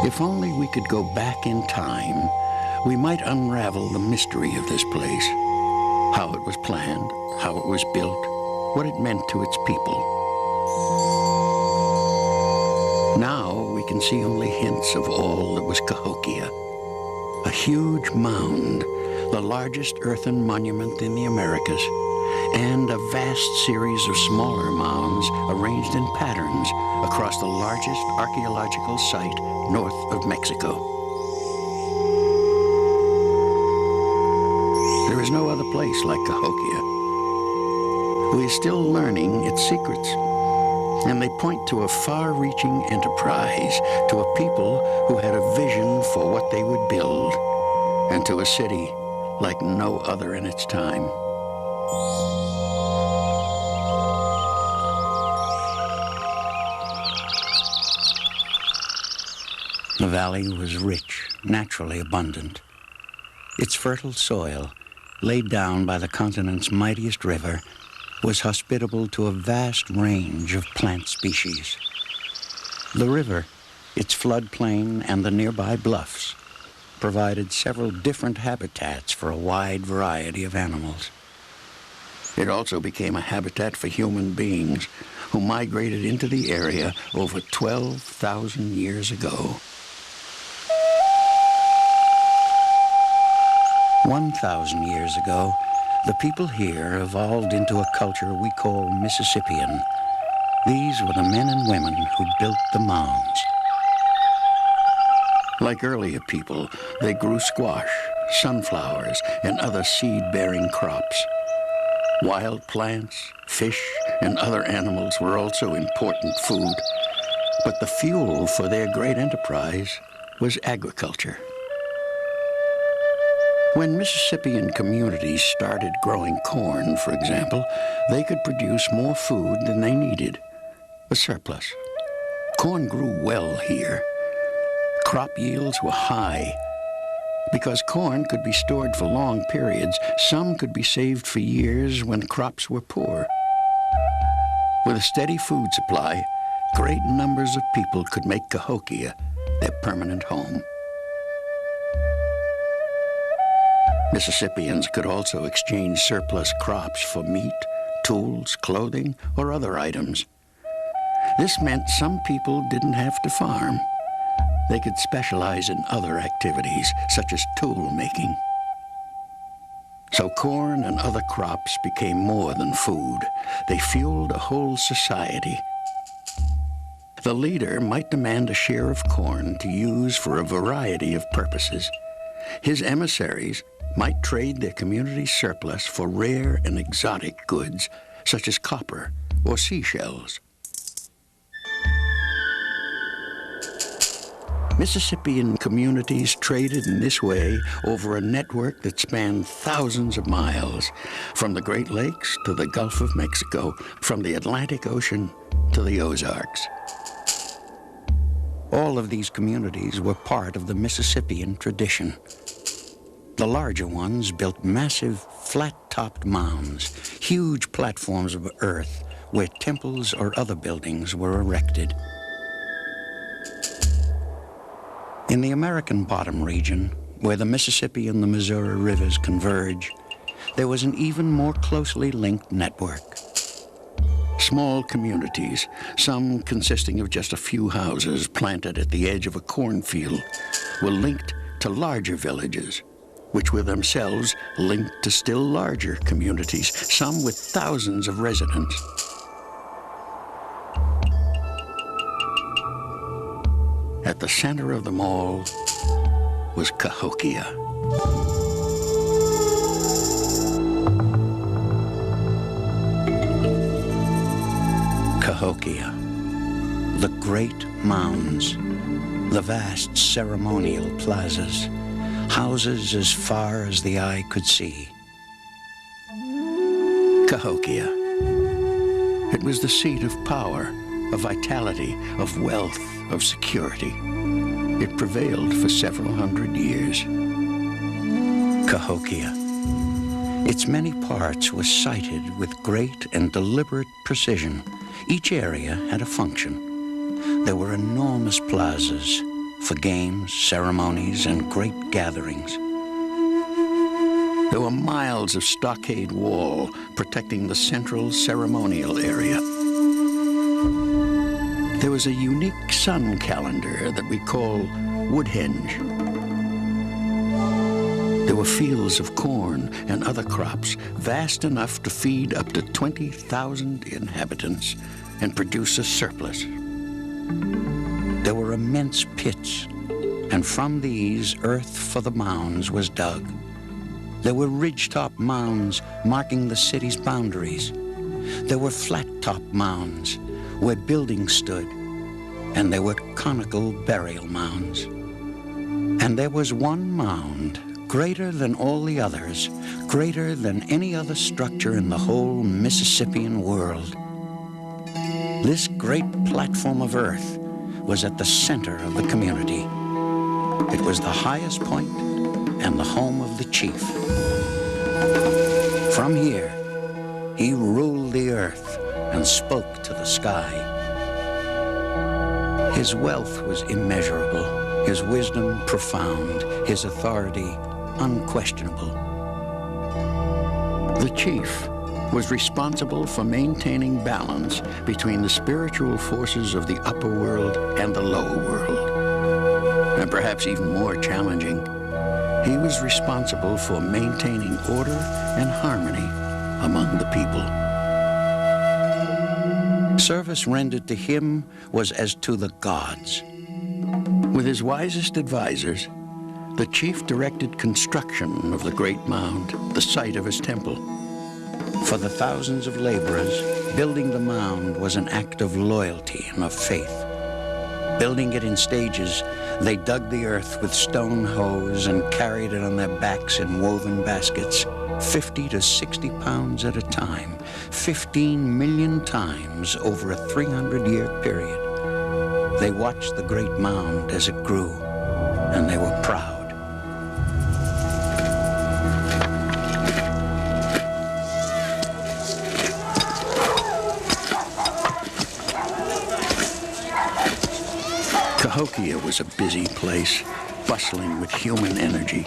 If only we could go back in time, we might unravel the mystery of this place. How it was planned, how it was built, what it meant to its people. Now we can see only hints of all that was Cahokia. A huge mound, the largest earthen monument in the Americas, and a vast series of smaller mounds arranged in patterns across the largest archaeological site north of Mexico. There is no other place like Cahokia. We are still learning its secrets, and they point to a far-reaching enterprise, to a people who had a vision for what they would build, and to a city like no other in its time. The valley was rich, naturally abundant. Its fertile soil, laid down by the continent's mightiest river, was hospitable to a vast range of plant species. The river, its floodplain, and the nearby bluffs provided several different habitats for a wide variety of animals. It also became a habitat for human beings who migrated into the area over 12,000 years ago. 1,000 years ago, the people here evolved into a culture we call Mississippian. These were the men and women who built the mounds. Like earlier people, they grew squash, sunflowers, and other seed-bearing crops. Wild plants, fish, and other animals were also important food, but the fuel for their great enterprise was agriculture. When Mississippian communities started growing corn, for example, they could produce more food than they needed, a surplus. Corn grew well here. Crop yields were high. Because corn could be stored for long periods, some could be saved for years when crops were poor. With a steady food supply, great numbers of people could make Cahokia their permanent home. Mississippians could also exchange surplus crops for meat, tools, clothing, or other items. This meant some people didn't have to farm. They could specialize in other activities, such as tool making. So corn and other crops became more than food. They fueled a whole society. The leader might demand a share of corn to use for a variety of purposes. His emissaries might trade their community's surplus for rare and exotic goods, such as copper or seashells. Mississippian communities traded in this way over a network that spanned thousands of miles, from the Great Lakes to the Gulf of Mexico, from the Atlantic Ocean to the Ozarks. All of these communities were part of the Mississippian tradition. The larger ones built massive, flat-topped mounds, huge platforms of earth where temples or other buildings were erected. In the American Bottom region, where the Mississippi and the Missouri rivers converge, there was an even more closely linked network. Small communities, some consisting of just a few houses planted at the edge of a cornfield, were linked to larger villages, which were themselves linked to still larger communities, some with thousands of residents. At the center of them all was Cahokia. Cahokia, the great mounds, the vast ceremonial plazas, houses as far as the eye could see. Cahokia. It was the seat of power, of vitality, of wealth, of security. It prevailed for several hundred years. Cahokia. Its many parts were sited with great and deliberate precision. Each area had a function. There were enormous plazas, for games, ceremonies, and great gatherings. There were miles of stockade wall protecting the central ceremonial area. There was a unique sun calendar that we call Woodhenge. There were fields of corn and other crops vast enough to feed up to 20,000 inhabitants and produce a surplus. There were immense pits, and from these earth for the mounds was dug. There were ridge-top mounds marking the city's boundaries. There were flat-top mounds where buildings stood, and there were conical burial mounds. And there was one mound, greater than all the others, greater than any other structure in the whole Mississippian world. This great platform of earth was at the center of the community. It was the highest point and the home of the chief. From here, he ruled the earth and spoke to the sky. His wealth was immeasurable, his wisdom profound, his authority unquestionable. The chief was responsible for maintaining balance between the spiritual forces of the upper world and the lower world. And perhaps even more challenging, he was responsible for maintaining order and harmony among the people. Service rendered to him was as to the gods. With his wisest advisors, the chief directed construction of the great mound, the site of his temple. For the thousands of laborers, building the mound was an act of loyalty and of faith. Building it in stages, they dug the earth with stone hoes and carried it on their backs in woven baskets, 50 to 60 pounds at a time, 15 million times over a 300-year period. They watched the great mound as it grew, and they were proud. Cahokia was a busy place, bustling with human energy.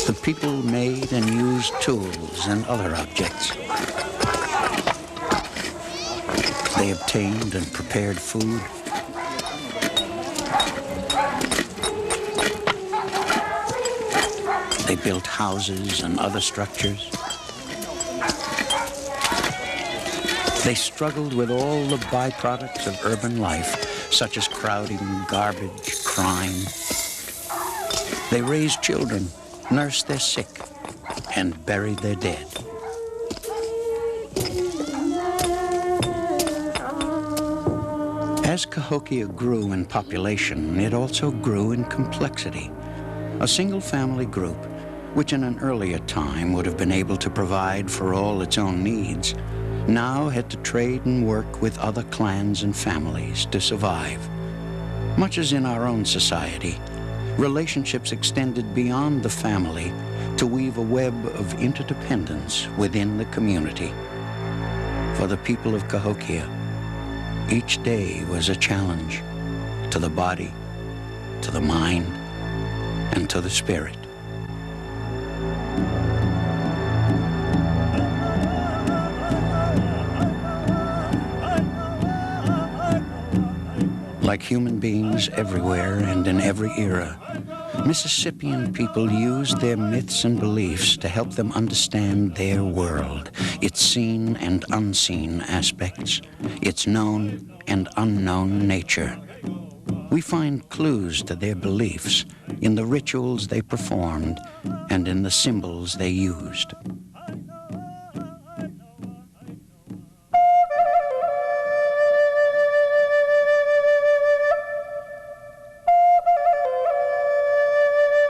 The people made and used tools and other objects. They obtained and prepared food. They built houses and other structures. They struggled with all the byproducts of urban life, such as crowding, garbage, crime. They raised children, nursed their sick, and buried their dead. As Cahokia grew in population, it also grew in complexity. A single-family group, which in an earlier time would have been able to provide for all its own needs, now had to trade and work with other clans and families to survive. Much as in our own society, relationships extended beyond the family to weave a web of interdependence within the community. For the people of Cahokia, each day was a challenge to the body, to the mind, and to the spirit. Like human beings everywhere and in every era, Mississippian people used their myths and beliefs to help them understand their world, its seen and unseen aspects, its known and unknown nature. We find clues to their beliefs in the rituals they performed and in the symbols they used.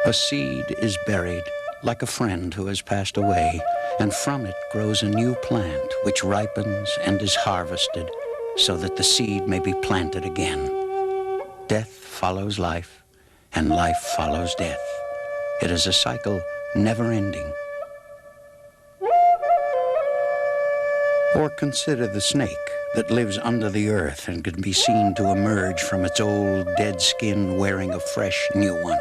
A seed is buried like a friend who has passed away, and from it grows a new plant which ripens and is harvested so that the seed may be planted again. Death follows life, and life follows death. It is a cycle never ending. Or consider the snake. that lives under the earth and can be seen to emerge from its old dead skin wearing a fresh new one.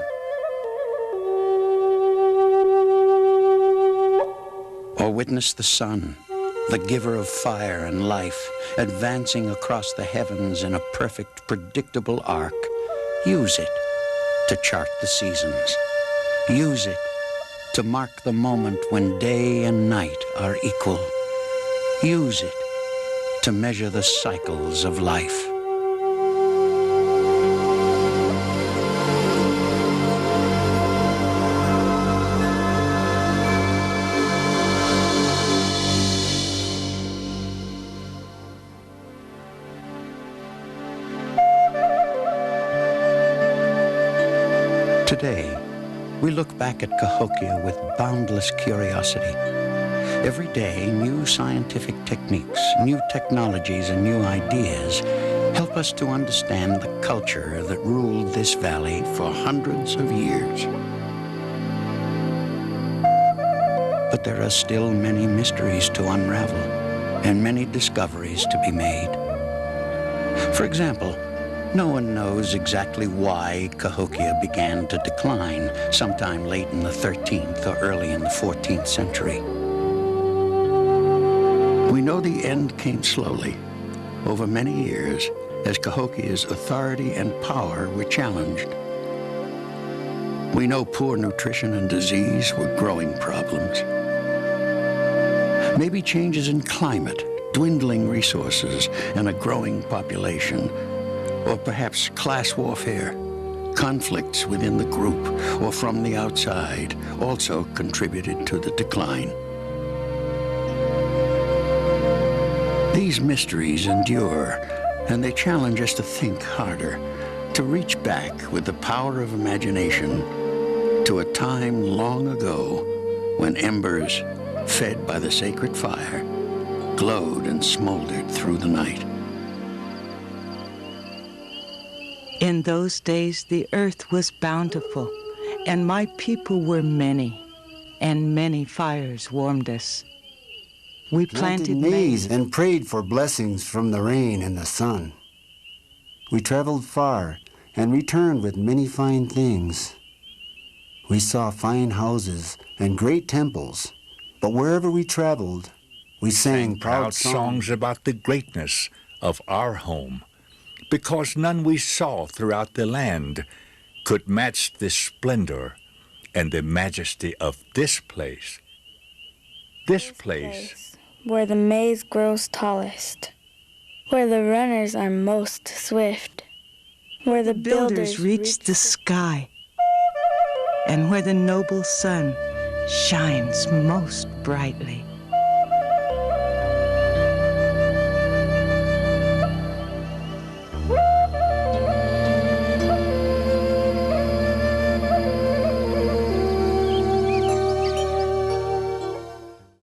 Or witness the sun, the giver of fire and life, advancing across the heavens in a perfect, predictable arc. Use it to chart the seasons. Use it to mark the moment when day and night are equal. Use it to measure the cycles of life. Today, we look back at Cahokia with boundless curiosity. Every day, new scientific techniques, new technologies, and new ideas help us to understand the culture that ruled this valley for hundreds of years. But there are still many mysteries to unravel and many discoveries to be made. For example, no one knows exactly why Cahokia began to decline sometime late in the 13th or early in the 14th century. We know the end came slowly, over many years, as Cahokia's authority and power were challenged. We know poor nutrition and disease were growing problems. Maybe changes in climate, dwindling resources, and a growing population, or perhaps class warfare, conflicts within the group or from the outside, also contributed to the decline. These mysteries endure, and they challenge us to think harder, to reach back with the power of imagination to a time long ago when embers, fed by the sacred fire, glowed and smoldered through the night. In those days, the earth was bountiful, and my people were many, and many fires warmed us. We planted maize and prayed for blessings from the rain and the sun. We traveled far and returned with many fine things. We saw fine houses and great temples, but wherever we traveled, we sang proud songs about the greatness of our home, because none we saw throughout the land could match the splendor and the majesty of this place. This place, where the maize grows tallest, where the runners are most swift, where the builders reach the sky, and where the noble sun shines most brightly.